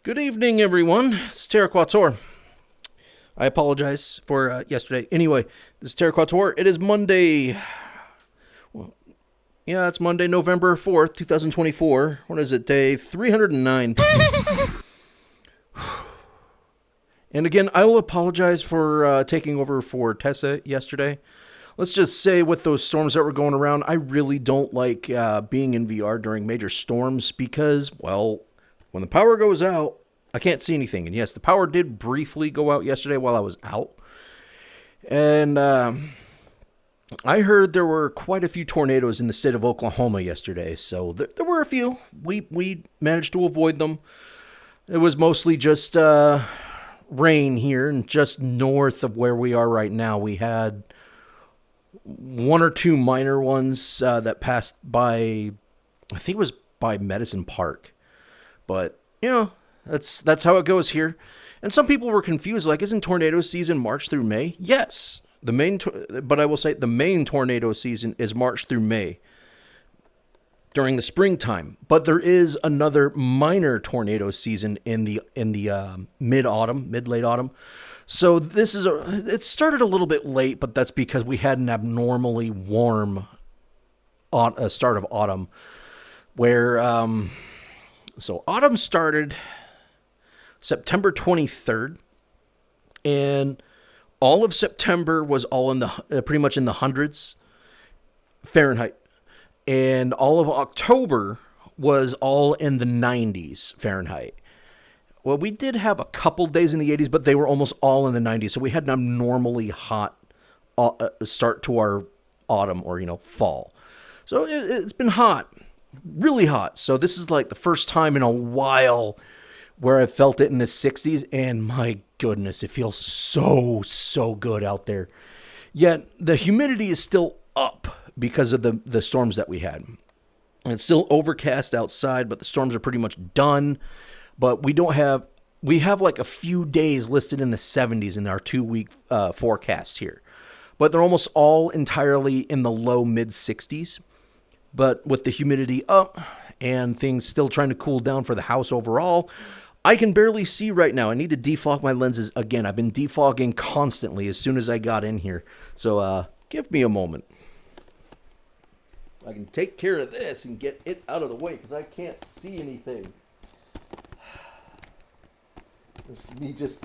Good evening, everyone. It's Terraquator. I apologize for yesterday. Anyway, this is Terraquator. It is Monday. Well, yeah, it's Monday, November 4th, 2024. What is it? Day 309. And again, I will apologize for taking over for Tessa yesterday. Let's just say with those storms that were going around, I really don't like being in VR during major storms because, well, when the power goes out, I can't see anything. And yes, the power did briefly go out yesterday while I was out. And I heard there were quite a few tornadoes in the state of Oklahoma yesterday. So there were a few. We managed to avoid them. It was mostly just rain here and just north of where we are right now. We had one or two minor ones that passed by, I think it was by Medicine Park. But, that's how it goes here. And some people were confused, like, isn't tornado season March through May? Yes. But I will say the main tornado season is March through May during the springtime. But there is another minor tornado season in the mid-late autumn. So it started a little bit late, but that's because we had an abnormally warm start of autumn where, so autumn started September 23rd, and all of September was all in the pretty much in the hundreds Fahrenheit, and all of October was all in the 90s Fahrenheit. Well, we did have a couple days in the 80s, but they were almost all in the 90s, so we had an abnormally hot start to our autumn or fall. So it's been hot. Really hot. So this is like the first time in a while where I felt it in the 60s, and my goodness, it feels so good out there. Yet the humidity is still up because of the storms that we had. And it's still overcast outside, but the storms are pretty much done. But we have like a few days listed in the 70s in our 2-week forecast here. But they're almost all entirely in the low mid 60s. But with the humidity up and things still trying to cool down for the house overall, I can barely see right now. I need to defog my lenses again. I've been defogging constantly as soon as I got in here. So give me a moment. I can take care of this and get it out of the way because I can't see anything. This is me just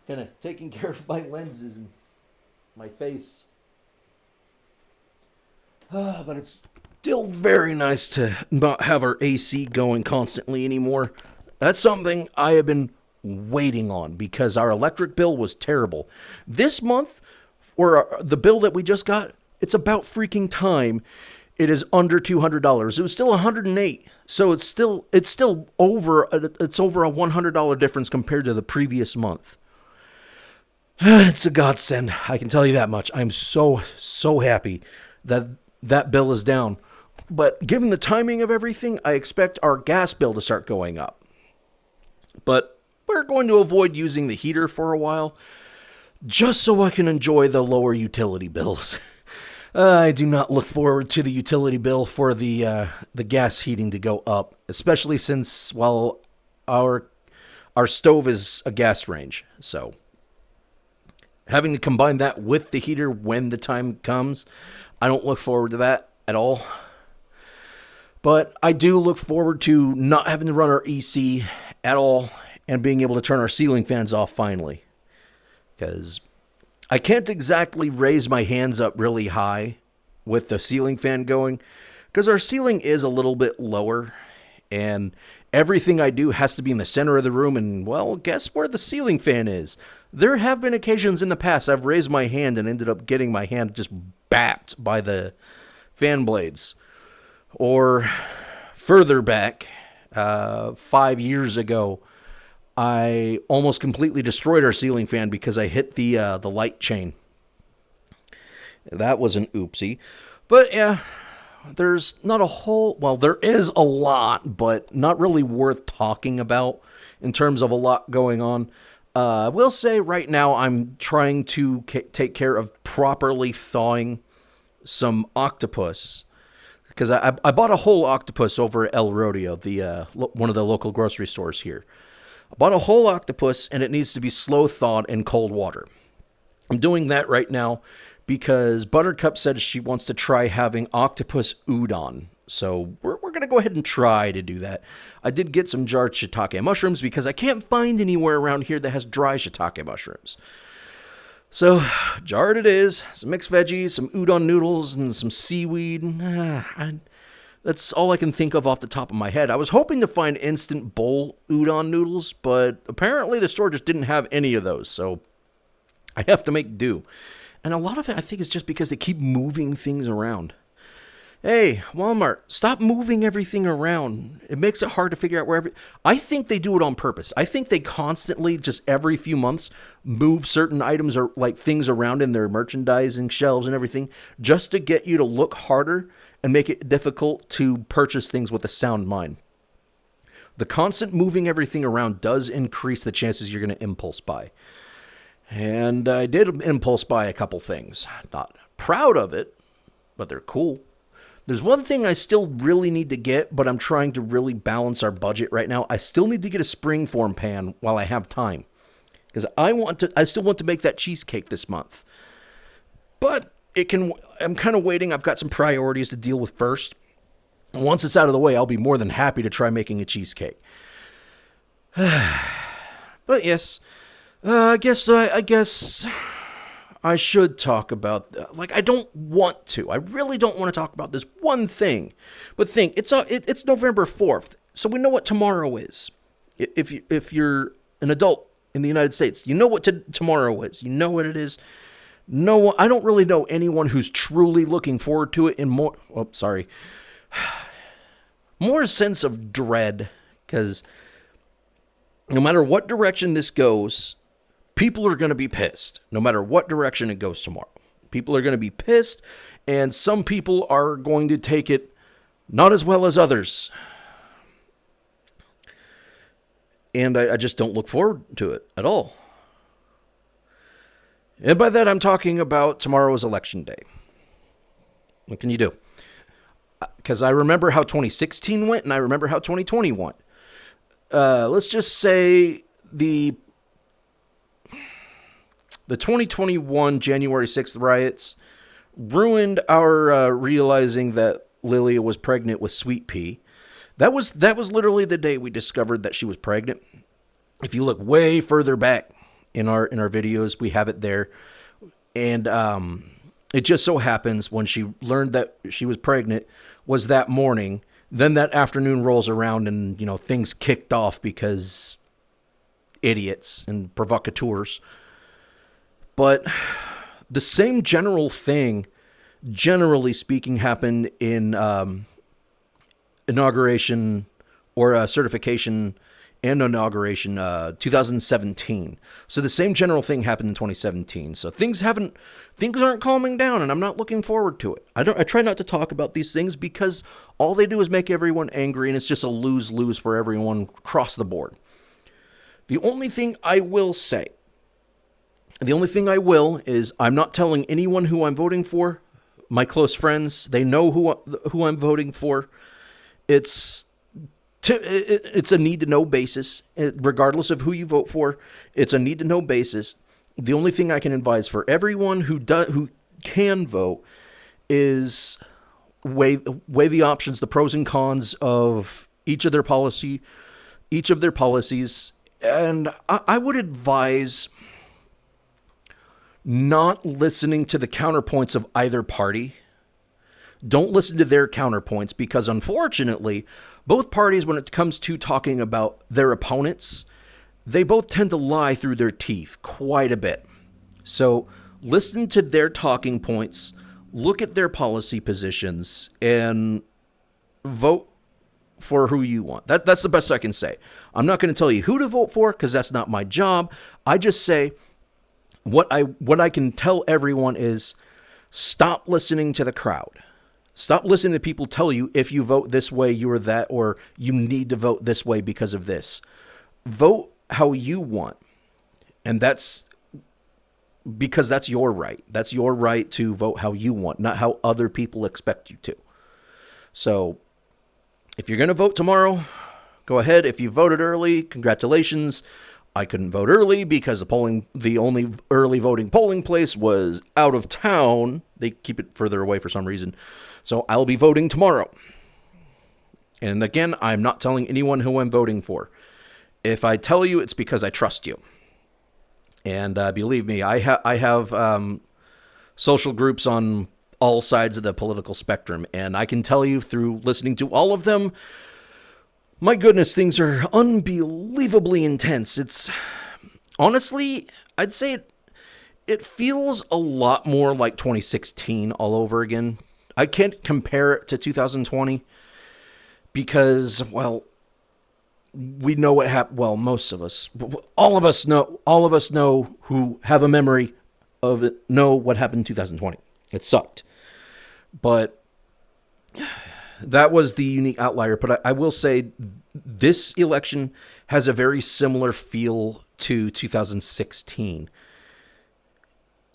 kind of taking care of my lenses and my face. But it's still very nice to not have our AC going constantly anymore. That's something I have been waiting on because our electric bill was terrible. This month, or the bill that we just got, it's about freaking time. It is under $200. It was still $108. So it's still over a $100 difference compared to the previous month. It's a godsend. I can tell you that much. I'm so happy that bill is down. But given the timing of everything, I expect our gas bill to start going up. But we're going to avoid using the heater for a while, just so I can enjoy the lower utility bills. I do not look forward to the utility bill for the gas heating to go up, especially since, well, our stove is a gas range. So having to combine that with the heater when the time comes, I don't look forward to that at all. But I do look forward to not having to run our AC at all and being able to turn our ceiling fans off finally. Because I can't exactly raise my hands up really high with the ceiling fan going because our ceiling is a little bit lower and everything I do has to be in the center of the room. And, well, guess where the ceiling fan is? There have been occasions in the past I've raised my hand and ended up getting my hand just bapped by the fan blades. Or further back, 5 years ago, I almost completely destroyed our ceiling fan because I hit the light chain. That was an oopsie. But yeah, there's not a whole, well, there is a lot, but not really worth talking about in terms of a lot going on. I will say right now I'm trying to take care of properly thawing some octopus. Because I bought a whole octopus over at El Rodeo, one of the local grocery stores here. I bought a whole octopus, and it needs to be slow thawed in cold water. I'm doing that right now because Buttercup said she wants to try having octopus udon. So we're going to go ahead and try to do that. I did get some jarred shiitake mushrooms because I can't find anywhere around here that has dry shiitake mushrooms. So jarred it is, some mixed veggies, some udon noodles, and some seaweed. That's all I can think of off the top of my head. I was hoping to find instant bowl udon noodles, but apparently the store just didn't have any of those, so I have to make do. And a lot of it, I think, is just because they keep moving things around. Hey, Walmart, stop moving everything around. It makes it hard to figure out where I think they do it on purpose. I think they constantly, just every few months, move certain items or like things around in their merchandising shelves and everything just to get you to look harder and make it difficult to purchase things with a sound mind. The constant moving everything around does increase the chances you're going to impulse buy. And I did impulse buy a couple things. Not proud of it, but they're cool. There's one thing I still really need to get, but I'm trying to really balance our budget right now. I still need to get a springform pan while I have time. Because I still want to make that cheesecake this month. But I'm kind of waiting. I've got some priorities to deal with first. And once it's out of the way, I'll be more than happy to try making a cheesecake. But yes, I guess I should talk about, I don't want to. I really don't want to talk about this one thing. But it's November 4th, so we know what tomorrow is. If you're an adult in the United States, you know what tomorrow is. You know what it is. No, I don't really know anyone who's truly looking forward to it in more sense of dread, because no matter what direction this goes, people are going to be pissed, no matter what direction it goes tomorrow. People are going to be pissed, and some people are going to take it not as well as others. And I just don't look forward to it at all. And by that, I'm talking about tomorrow's election day. What can you do? Because I remember how 2016 went, and I remember how 2020 went. Let's just say the 2021 January 6th riots ruined our realizing that Lilia was pregnant with Sweet Pea. That was literally the day we discovered that she was pregnant. If you look way further back in our videos, we have it there. And it just so happens when she learned that she was pregnant was that morning. Then that afternoon rolls around and, things kicked off because idiots and provocateurs. But the same general thing, generally speaking, happened in inauguration or certification and inauguration 2017. So the same general thing happened in 2017. So things aren't calming down, and I'm not looking forward to it. I try not to talk about these things because all they do is make everyone angry, and it's just a lose-lose for everyone across the board. The only thing I will is I'm not telling anyone who I'm voting for. My close friends, they know who I'm voting for. It's a need-to-know basis, regardless of who you vote for. It's a need-to-know basis. The only thing I can advise for everyone who can vote is weigh the options, the pros and cons of each of their policies, and I would advise not listening to the counterpoints of either party. Don't listen to their counterpoints because, unfortunately, both parties, when it comes to talking about their opponents, they both tend to lie through their teeth quite a bit. So listen to their talking points, look at their policy positions, and vote for who you want. That's the best I can say. I'm not going to tell you who to vote for because that's not my job. I just say what I can tell everyone is stop listening to the crowd. Stop listening to people tell you if you vote this way, you're that, or you need to vote this way because of this. Vote how you want. And that's because that's your right. That's your right to vote how you want, not how other people expect you to. So if you're going to vote tomorrow, Go ahead. If you voted early, congratulations. I couldn't vote early because the only early voting polling place was out of town. They keep it further away for some reason. So I'll be voting tomorrow. And again, I'm not telling anyone who I'm voting for. If I tell you, it's because I trust you. And believe me, I have social groups on all sides of the political spectrum. And I can tell you through listening to all of them, my goodness, things are unbelievably intense. It's honestly, I'd say it feels a lot more like 2016 all over again. I can't compare it to 2020 because, well, we know what happened. Well, most of us, all of us know who have a memory of it, know what happened in 2020. It sucked. But that was the unique outlier. But I will say this election has a very similar feel to 2016.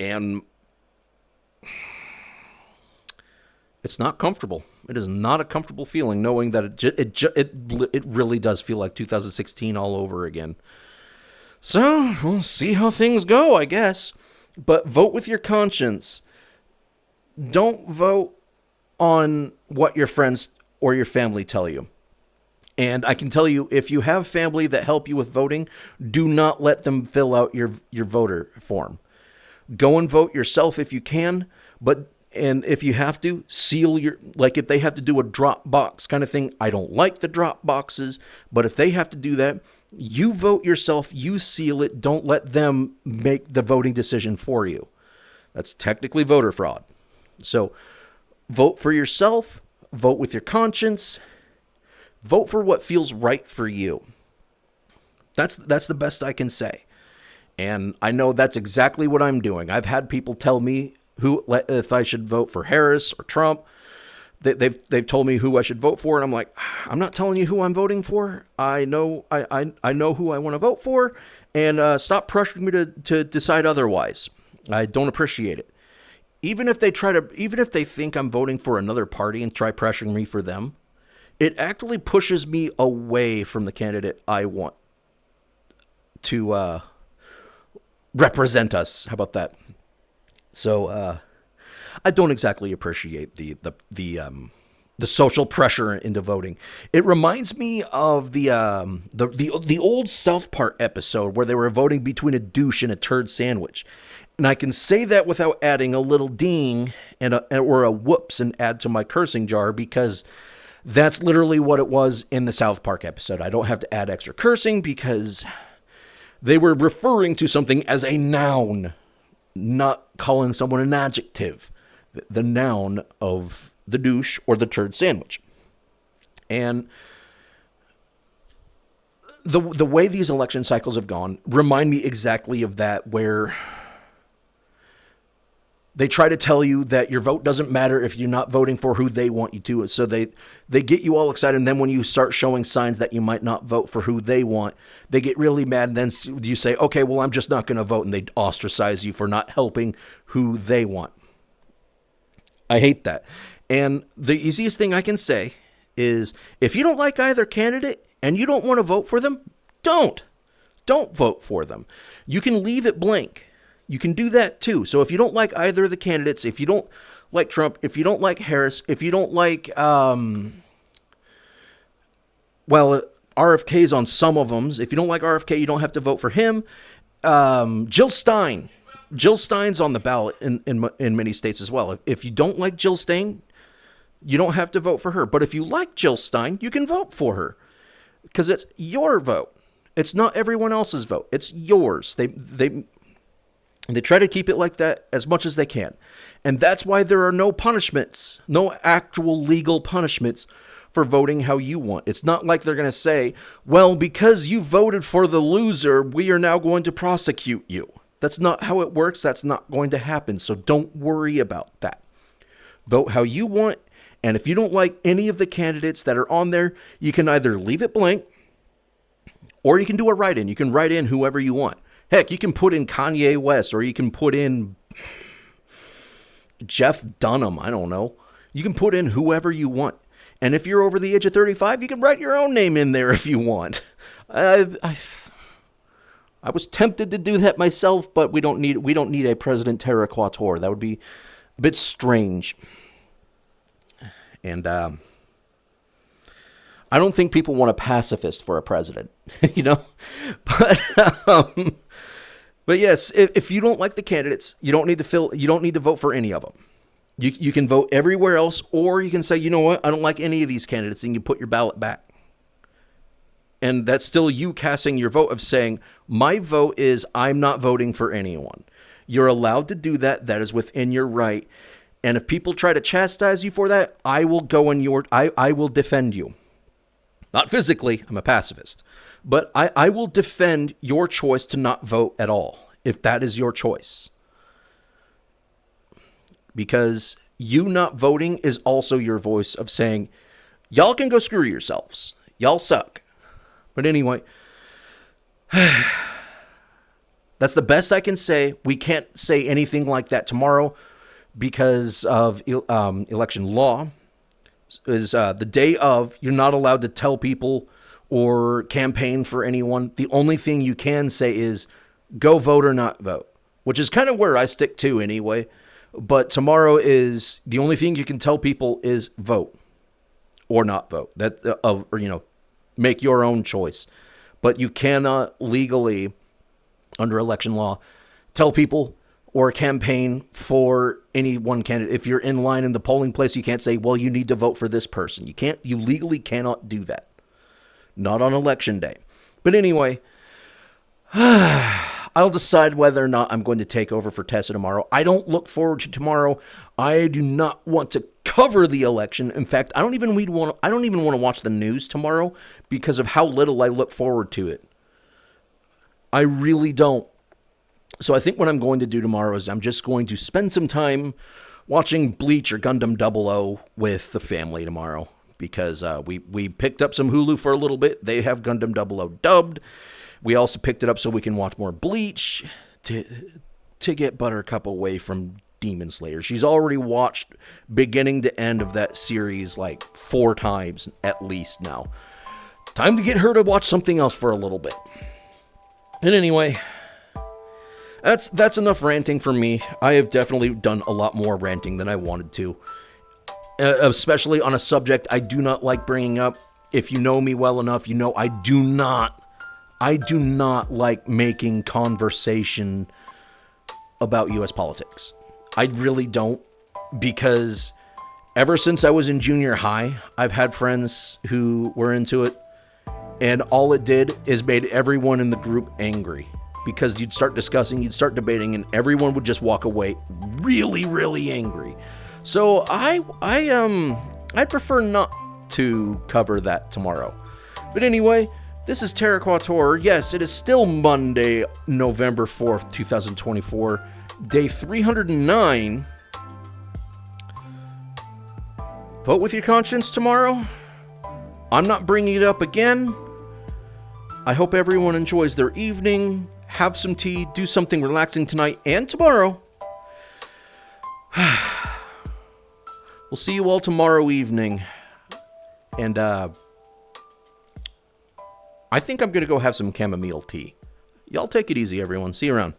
And it's not comfortable. It is not a comfortable feeling knowing that it really does feel like 2016 all over again. So we'll see how things go, I guess. But vote with your conscience. Don't vote on what your friends or your family tell you. And I can tell you, if you have family that help you with voting, do not let them fill out your voter form. Go and vote yourself if you can, and if you have to, seal like if they have to do a drop box kind of thing. I don't like the drop boxes, but if they have to do that, you vote yourself, you seal it. Don't let them make the voting decision for you. That's technically voter fraud. So vote for yourself, vote with your conscience, vote for what feels right for you. That's the best I can say. And I know that's exactly what I'm doing. I've had people tell me if I should vote for Harris or Trump. They've told me who I should vote for, and I'm like, I'm not telling you who I'm voting for. I know who I want to vote for, and stop pressuring me to decide otherwise. I don't appreciate it. Even if they think I'm voting for another party and try pressuring me for them, it actually pushes me away from the candidate I want to represent us. How about that? So I don't exactly appreciate the social pressure into voting. It reminds me of the old South Park episode where they were voting between a douche and a turd sandwich. And I can say that without adding a little ding or a whoops and add to my cursing jar, because that's literally what it was in the South Park episode. I don't have to add extra cursing because they were referring to something as a noun, not calling someone an adjective. The noun of the douche or the turd sandwich. And the way these election cycles have gone remind me exactly of that, where they try to tell you that your vote doesn't matter if you're not voting for who they want you to. So they get you all excited, and then when you start showing signs that you might not vote for who they want, they get really mad, and then you say, okay, well, I'm just not going to vote, and they ostracize you for not helping who they want. I hate that. And the easiest thing I can say is, if you don't like either candidate and you don't want to vote for them, don't vote for them. You can leave it blank. You can do that too. So if you don't like either of the candidates, if you don't like Trump, if you don't like Harris, if you don't like, RFK's on some of them. If you don't like RFK, you don't have to vote for him. Jill Stein's on the ballot in many states as well. If you don't like Jill Stein, you don't have to vote for her. But if you like Jill Stein, you can vote for her because it's your vote. It's not everyone else's vote. It's yours. They try to keep it like that as much as they can. And that's why there are no punishments, no actual legal punishments for voting how you want. It's not like they're going to say, well, because you voted for the loser, we are now going to prosecute you. That's not how it works. That's not going to happen. So don't worry about that. Vote how you want. And if you don't like any of the candidates that are on there, you can either leave it blank or you can do a write-in. You can write in whoever you want. Heck, you can put in Kanye West, or you can put in Jeff Dunham. I don't know. You can put in whoever you want. And if you're over the age of 35, you can write your own name in there if you want. I was tempted to do that myself, but we don't need a President Terra Quattuor. That would be a bit strange. And I don't think people want a pacifist for a president, you know. But yes, if you don't like the candidates, you don't need to vote for any of them. You can vote everywhere else, or you can say, you know what, I don't like any of these candidates, and you put your ballot back. And that's still you casting your vote of saying, my vote is I'm not voting for anyone. You're allowed to do that. That is within your right. And if people try to chastise you for that, I will I will defend you. Not physically, I'm a pacifist. But I will defend your choice to not vote at all, if that is your choice. Because you not voting is also your voice of saying, y'all can go screw yourselves. Y'all suck. But anyway, that's the best I can say. We can't say anything like that tomorrow because of election law. Is the day of, you're not allowed to tell people or campaign for anyone. The only thing you can say is go vote or not vote, which is kind of where I stick to anyway. But tomorrow is the only thing you can tell people is vote or not vote. That or make your own choice. But you cannot legally, under election law, tell people or campaign for any one candidate. If you're in line in the polling place, you can't say, well, you need to vote for this person. You legally cannot do that. Not on election day. But anyway, I'll decide whether or not I'm going to take over for Tessa tomorrow. I don't look forward to tomorrow. I do not want to cover the election. In fact, I don't even want to watch the news tomorrow because of how little I look forward to it. I really don't. So I think what I'm going to do tomorrow is I'm just going to spend some time watching Bleach or Gundam 00 with the family tomorrow because we picked up some Hulu for a little bit. They have Gundam 00 dubbed. We also picked it up so we can watch more Bleach to get Buttercup away from Demon Slayer. She's already watched beginning to end of that series like 4 times at least now. Time to get her to watch something else for a little bit. And anyway, that's enough ranting for me. I have definitely done a lot more ranting than I wanted to, especially on a subject I do not like bringing up. If you know me well enough, you know I do not like making conversation about U.S. politics. I really don't, because ever since I was in junior high, I've had friends who were into it, and all it did is made everyone in the group angry, because you'd start discussing, you'd start debating, and everyone would just walk away really, really angry. So I prefer not to cover that tomorrow. But anyway, this is Terra Quattuor. Yes, it is still Monday, November 4th, 2024, day 309. Vote with your conscience tomorrow. I'm not bringing it up again. I hope everyone enjoys their evening. Have some tea, do something relaxing tonight and tomorrow. We'll see you all tomorrow evening. And, I think I'm going to go have some chamomile tea. Y'all take it easy, everyone. See you around.